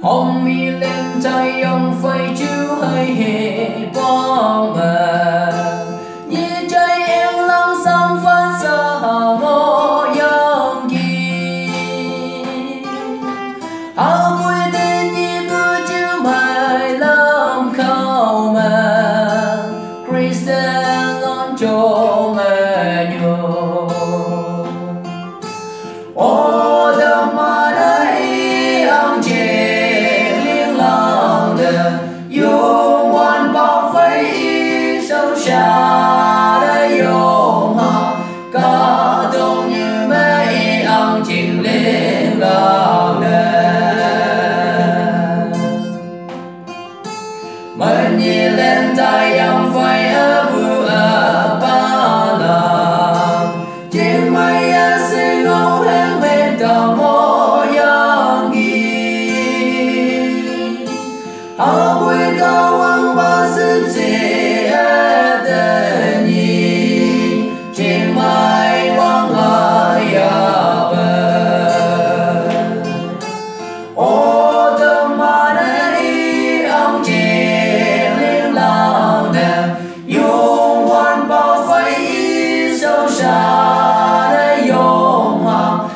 hồng mi lên tay ông phải chịu hay hệ bom mà như trái em lăng sang phân xa ngô yang gì hao vui tên như cứ chữ mày lâm khâu mà Christian lon cho mẹ nhô ô đâm mà đây ông chè liên lòng đời dùng hoàn bao phây sâu xa đây dùng họ có đông như mấy ông chỉnh liên lòng đời mình nhìn lên tay ông phải ở bữa ở ba lần trên mây xin ngóng hẹn bên tàu mô yang ghi hao vui cao ăn ba sức dễ tên nhì trên mây quang ở ya bờ ô tâm mà đây ông chè liên lòng đời dùng hoàn bao phây sâu xa đây dùng họ